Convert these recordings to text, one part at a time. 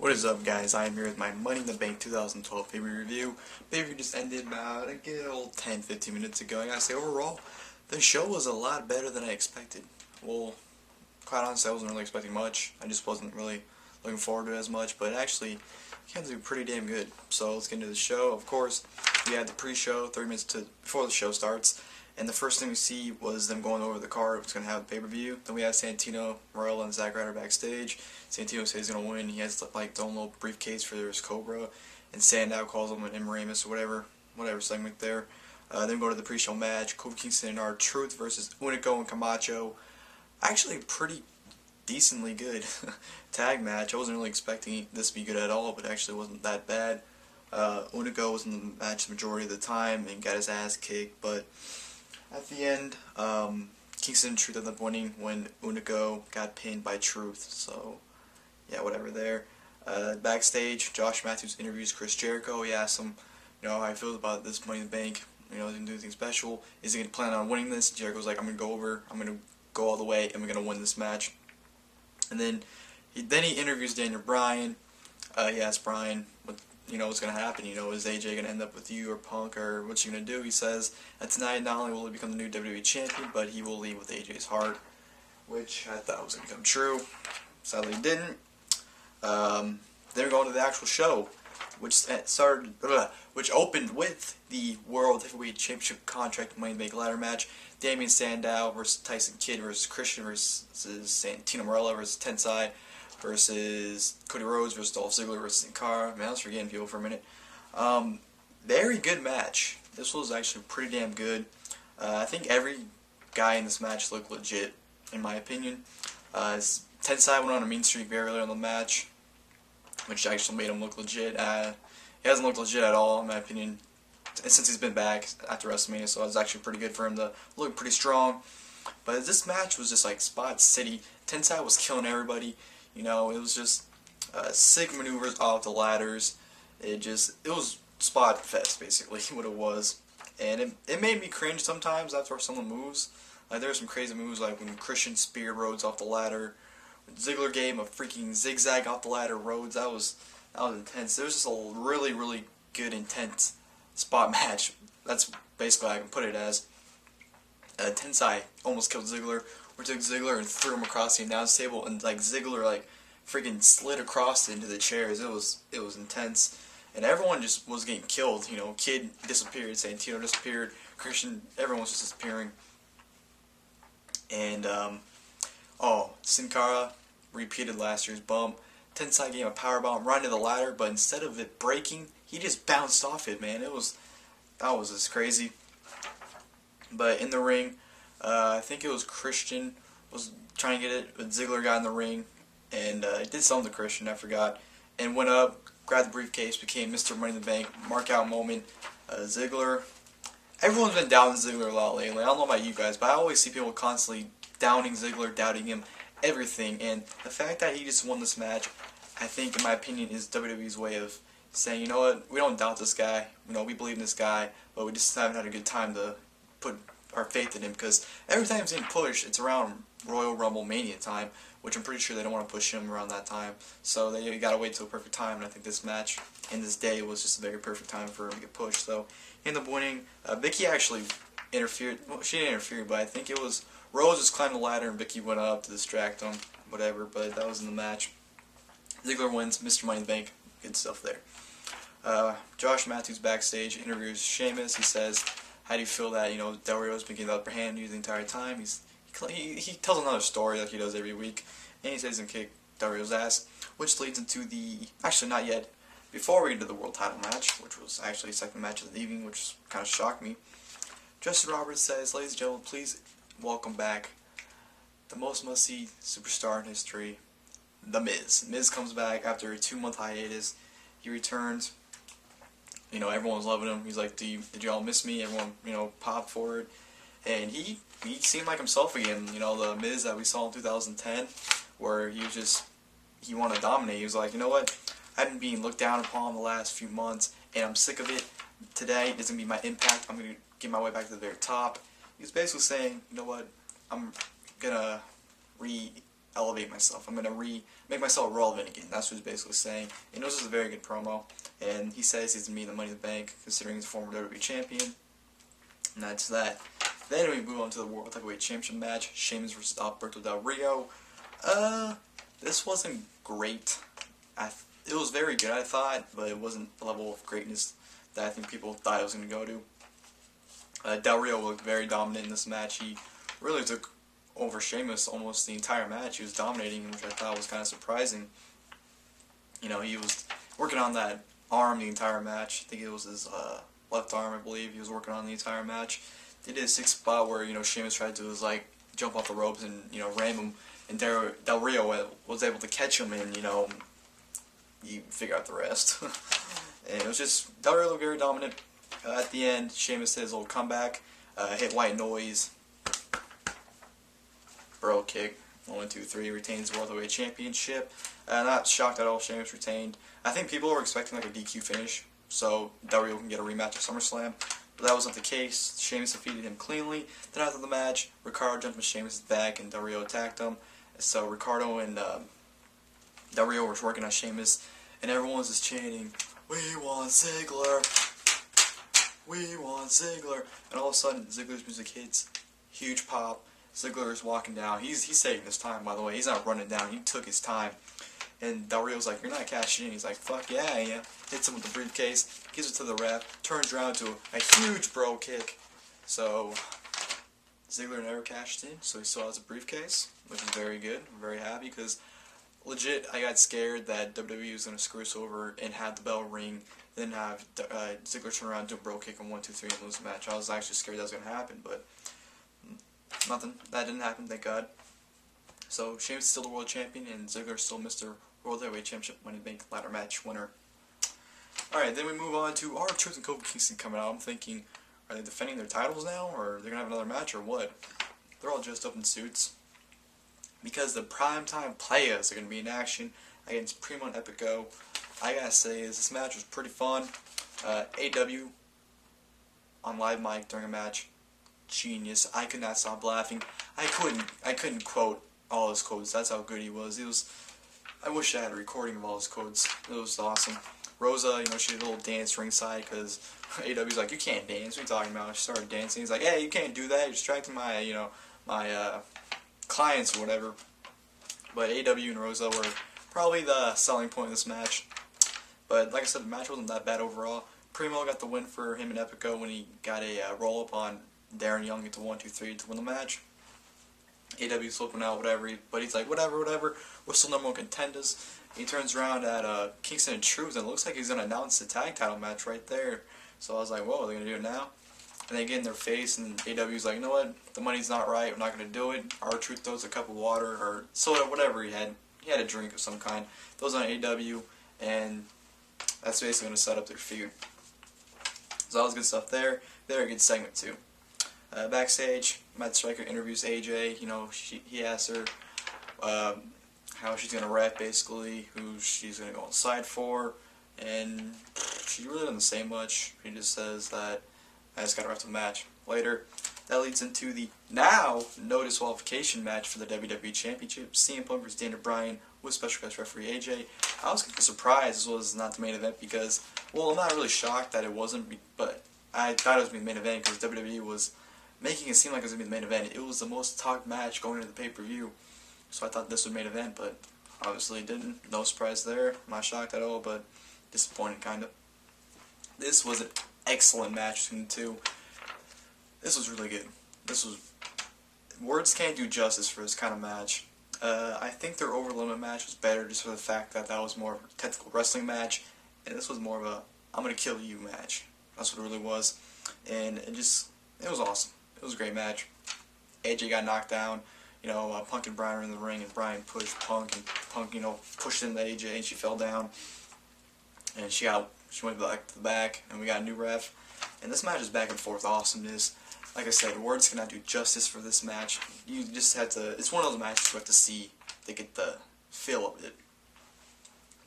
What is up, guys? I am here with my Money in the Bank 2012 pay-per-view review. Pay-per-view just ended about a good old 10-15 minutes ago. I gotta say, overall, the show was a lot better than I expected. Well, quite honestly, I wasn't really expecting much. I just wasn't really looking forward to it as much, but actually, it came to be pretty damn good. So let's get into the show. Of course, we had the pre-show, 30 minutes before the show starts. And the first thing we see was them going over the card, what's going to have the pay-per-view. Then we have Santino, Marella, and Zack Ryder backstage. Santino says he's going to win. He has like his own little briefcase for his Cobra. And Sandow calls him an Emiramus or whatever segment there. Then we go to the pre-show match. Kofi Kingston and R-Truth versus Unico and Camacho. Actually a pretty decently good tag match. I wasn't really expecting this to be good at all, but it actually wasn't that bad. Unico was in the match the majority of the time and got his ass kicked, but at the end, Kingston and Truth ended up winning when Unico got pinned by Truth. So, yeah, whatever there. Backstage, Josh Matthews interviews Chris Jericho. He asks him, how he feels about this Money in the Bank. Is he going to do anything special? Is he going to plan on winning this? Jericho's like, I'm going to go all the way, and we're going to win this match. And then he interviews Daniel Bryan. He asks Bryan what's going to happen. Is AJ going to end up with you or Punk, or what's he going to do? He says that tonight not only will he become the new WWE champion, but he will leave with AJ's heart, which I thought was going to come true. Sadly it didn't. Then we go into the actual show, which opened with the World Heavyweight Championship contract Money in the Bank ladder match. Damien Sandow versus Tyson Kidd versus Christian versus Santino Marella versus Tensai versus Cody Rhodes versus Dolph Ziggler versus Cara. Man, I was forgetting people for a minute. Very good match. This was actually pretty damn good. I think every guy in this match looked legit, in my opinion. Tensai went on a mean streak very early in the match, which actually made him look legit. He hasn't looked legit at all, in my opinion, since he's been back after WrestleMania, so it was actually pretty good for him to look pretty strong. But this match was just like Spot City. Tensai was killing everybody. It was just sick maneuvers off the ladders. It was spot fest, basically, what it was. And it made me cringe sometimes after some of the moves. Like, there were some crazy moves, like when Christian speared Rhodes off the ladder. When Ziggler gave him a freaking zigzag off the ladder, Rhodes, that was intense. It was just a really, really good, intense spot match. That's basically how I can put it as. Tensai almost killed Ziggler. We took Ziggler and threw him across the announce table, and Ziggler freaking slid across into the chairs. It was intense, and everyone just was getting killed. Kidd disappeared, Santino disappeared, Christian, everyone was just disappearing. And Sin Cara repeated last year's bump. Tensai gave him a powerbomb right into the ladder, but instead of it breaking, he just bounced off it. Man, that was just crazy. But in the ring, I think it was Christian was trying to get it, but Ziggler got in the ring, and he did something to Christian, I forgot, and went up, grabbed the briefcase, became Mr. Money in the Bank, mark out moment. Ziggler, everyone's been doubting Ziggler a lot lately. I don't know about you guys, but I always see people constantly downing Ziggler, doubting him, everything, and the fact that he just won this match, I think, in my opinion, is WWE's way of saying, what, we don't doubt this guy, we believe in this guy, but we just haven't had a good time to put our faith in him, because every time he's getting pushed, it's around Royal Rumble Mania time, which I'm pretty sure they don't want to push him around that time, so they gotta wait till a perfect time, and I think this match in this day was just a very perfect time for him to get pushed. So he ended up winning. Vicky actually interfered. Well, she didn't interfere, but I think it was Rose just climbed the ladder and Vicky went up to distract him, whatever, but that was in the match. Ziggler wins, Mr. Money in the Bank, good stuff there. Josh Matthews backstage interviews Sheamus. He says, how do you feel that, Del Rio's been getting the upper hand the entire time? He tells another story like he does every week, and he says he's going to kick Del Rio's ass, which leads into actually not yet, before we get into the world title match, which was actually the second match of the evening, which kind of shocked me. Justin Roberts says, ladies and gentlemen, please welcome back the most must-see superstar in history, The Miz. Miz comes back after a 2-month hiatus. He returns. Everyone's loving him. He's like, did y'all miss me? Everyone, popped for it. And he seemed like himself again. The Miz that we saw in 2010, where he wanted to dominate. He was like, what? I've been being looked down upon the last few months, and I'm sick of it. Today is going to be my impact. I'm going to get my way back to the very top. He was basically saying, what? I'm going to elevate myself. I'm gonna make myself relevant again. That's what he's basically saying. And it was just a very good promo. And he says he's gonna be in the Money in the Bank, considering he's a former WWE champion. And that's that. Then we move on to the World Heavyweight Championship match: Sheamus versus Alberto Del Rio. This wasn't great. It was very good, I thought, but it wasn't the level of greatness that I think people thought it was gonna go to. Del Rio looked very dominant in this match. He really took over Sheamus almost the entire match. He was dominating him, which I thought was kind of surprising. You know, he was working on that arm the entire match. I think it was his left arm, I believe. He was working on the entire match. They did a sick spot where, you know, Sheamus tried to jump off the ropes and, you know, ram him, and Del Rio was able to catch him, and, you know, you figure out the rest. And it was just Del Rio looked very dominant. At the end, Sheamus did his little comeback, hit white noise, bro kick, 1, 2, 3, retains the World Heavyweight Championship. Not shocked at all, Sheamus retained. I think people were expecting like a DQ finish, so Del Rio can get a rematch at SummerSlam. But that wasn't the case. Sheamus defeated him cleanly. Then after the match, Ricardo jumped on Sheamus' back and Del Rio attacked him. So Ricardo and Del Rio were working on Sheamus, and everyone was just chanting, "We want Ziggler! We want Ziggler!" And all of a sudden, Ziggler's music hits. Huge pop. Ziggler is walking down. He's taking his time, by the way. He's not running down. He took his time. And Del Rio's like, "You're not cashing in." He's like, "Fuck yeah, I am." Hits him with the briefcase, gives it to the ref, turns around to a huge bro kick. So Ziggler never cashed in, so he still has a briefcase, which is very good. I'm very happy because legit, I got scared that WWE was going to screw us over and have the bell ring, then have Ziggler turn around, do a bro kick on 1, 2, 3 and lose the match. I was actually scared that was going to happen, but nothing. That didn't happen, thank God. So Sheamus is still the world champion, and Ziggler is still Mr. World Heavyweight Championship Money in the Bank ladder match winner. Alright, then we move on to R-Truth and Kofi Kingston coming out. I'm thinking, are they defending their titles now, or are they going to have another match, or what? They're all dressed up in suits, because the primetime players are going to be in action against Primo and Epico. I gotta say, this match was pretty fun. AW on live mic during a match, genius. I could not stop laughing. I couldn't quote all his quotes. That's how good he was. I wish I had a recording of all his quotes. It was awesome. Rosa, you know, she did a little dance ringside because AW's like, "You can't dance. What are you talking about?" She started dancing. He's like, "Hey, you can't do that. You're distracting my, you know, my clients or whatever." But AW and Rosa were probably the selling point of this match. But like I said, the match wasn't that bad overall. Primo got the win for him and Epico when he got a roll-up on Darren Young into 1, 2, 3 to win the match. AW's flipping out, whatever, but he's like, whatever, we're still number one contenders. He turns around at Kingston and Truth, and it looks like he's going to announce the tag title match right there. So I was like, whoa, are they going to do it now? And they get in their face, and AW's like, you know what, the money's not right, we're not going to do it. R-Truth throws a cup of water, or soda, whatever he had. He had a drink of some kind. Throws on AW, and that's basically going to set up their feud. So that was good stuff there. Very good segment, too. Backstage, Matt Striker interviews AJ. You know, he asks her how she's going to rep, basically, who she's going to go inside for, and she really doesn't say much. She just says that I just got to ref the match. Later, that leads into the now no disqualification match for the WWE Championship. CM Punk versus Daniel Bryan with special guest referee AJ. I was kind of surprised this was not the main event because, well, I'm not really shocked that it wasn't, but I thought it was going to be the main event because WWE was making it seem like it was going to be the main event. It was the most talked match going into the pay-per-view, so I thought this would be the main event, but obviously it didn't. No surprise there. I'm not shocked at all, but disappointed, kind of. This was an excellent match between the two. This was really good. Words can't do justice for this kind of match. I think their Over Limit match was better just for the fact that that was more of a technical wrestling match, and this was more of a I'm gonna kill you match. That's what it really was, and it was awesome. It was a great match. AJ got knocked down. You know, Punk and Bryan were in the ring, and Bryan pushed Punk, and Punk, you know, pushed into AJ, and she fell down, and she went back to the back, and we got a new ref. And this match is back and forth awesomeness. Like I said, words cannot do justice for this match. You just have to. It's one of those matches you have to see to get the feel of it.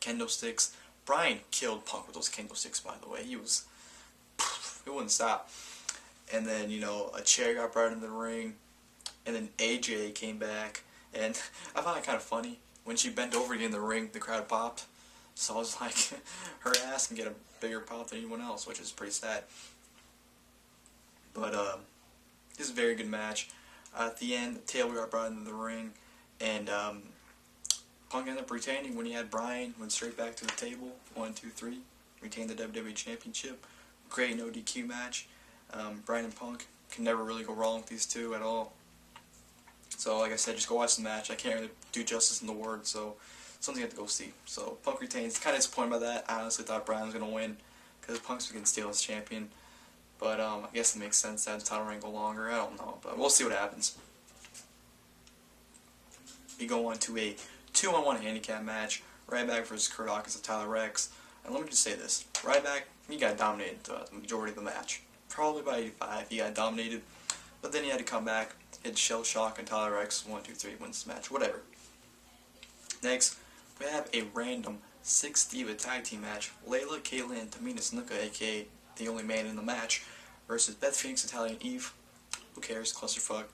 Kendo sticks. Bryan killed Punk with those kendo sticks, by the way. He wouldn't stop. And then, you know, a chair got brought in the ring, and then AJ came back, And I found it kind of funny. When she bent over to get in the ring, the crowd popped. So I was like, her ass can get a bigger pop than anyone else, which is pretty sad. But this is a very good match. At the end, the tail got brought into the ring, and Punk ended up retaining when he had Bryan, went straight back to the table, 1, 2, 3, retained the WWE Championship. Great no DQ match. Bryan and Punk can never really go wrong with these two at all. So like I said, just go watch the match. I can't really do justice in the words, so something you have to go see. So Punk retains. Kind of disappointed by that. I honestly thought Bryan was going to win because Punk's been still as champion. But I guess it makes sense to have the title reign go longer. I don't know, but we'll see what happens. We go on to a 2-on-1 handicap match. Ryback versus Curt, Hawkins, and Reks. And let me just say this. Ryback, he got dominated the majority of the match. Probably by 85, he got dominated. But then he had to come back, hit Shell Shock, and Reks, 1, 2, 3, wins the match. Whatever. Next, we have a random Six-Diva tag team match. Layla, Kaitlyn, and Tamina Snuka, a.k.a. the only man in the match, versus Beth Phoenix, Natalya, and Eve. Who cares? Clusterfuck.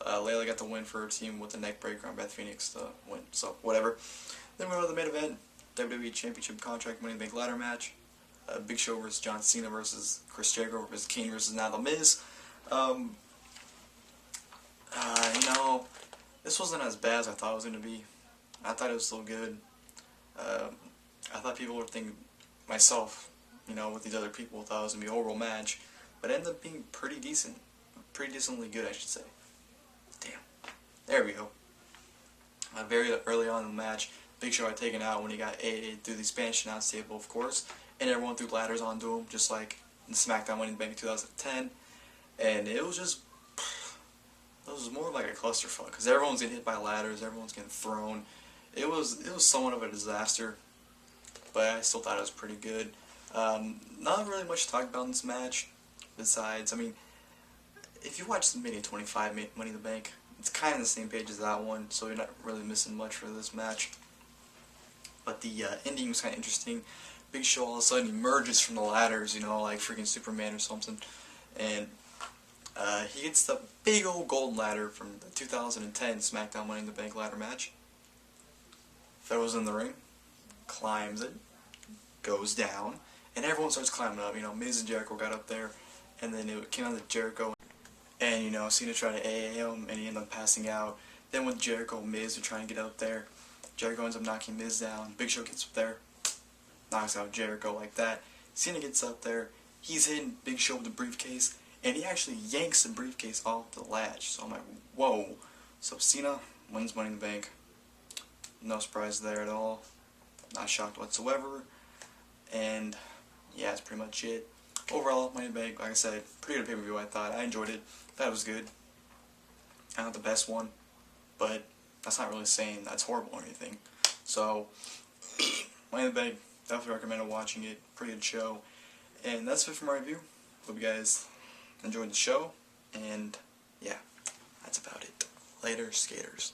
Layla got the win for her team with the neck breaker on Beth Phoenix to win, so whatever. Then we go to the main event, WWE Championship Contract Money in the Bank ladder match. Big Show versus John Cena versus Chris Jericho versus Kane versus now The Miz. You know, this wasn't as bad as I thought it was going to be. I thought it was still good. I thought people would think, myself, you know, with these other people, thought it was going to be a horrible match. But it ended up being pretty decent. Pretty decently good, I should say. Damn. There we go. Very early on in the match, Big Show had taken out when he got AA'd through the Spanish announce table, of course. And everyone threw ladders onto him, just like in SmackDown Money in the Bank in 2010. And it was just... it was more like a clusterfuck, because everyone's getting hit by ladders, everyone's getting thrown. It was somewhat of a disaster, but I still thought it was pretty good. Not really much to talk about in this match, besides, I mean, if you watch the Mania 25 Money in the Bank, it's kind of the same page as that one, so you're not really missing much for this match. But the ending was kind of interesting. Big Show all of a sudden emerges from the ladders, you know, like freaking Superman or something, and he gets the big old golden ladder from the 2010 SmackDown Money in the Bank ladder match. Throws in the ring, climbs it, goes down, and everyone starts climbing up. You know, Miz and Jericho got up there, and then it came on to Jericho, and you know, Cena tried to AA him, and he ended up passing out. Then with Jericho and Miz are trying to get up there, Jericho ends up knocking Miz down. Big Show gets up there, knocks out Jericho like that. Cena gets up there, he's hitting Big Show with the briefcase, and he actually yanks the briefcase off the latch. So I'm like, whoa. So Cena wins Money in the Bank. No surprise there at all. Not shocked whatsoever. And yeah, that's pretty much it. Overall, Money in the Bank, like I said, pretty good pay-per-view, I thought. I enjoyed it. That was good. Not the best one, but that's not really saying that's horrible or anything. So, Money in the Bank, definitely recommend watching it. Pretty good show. And that's it for my review. Hope you guys enjoyed the show. And yeah, that's about it. Later, skaters.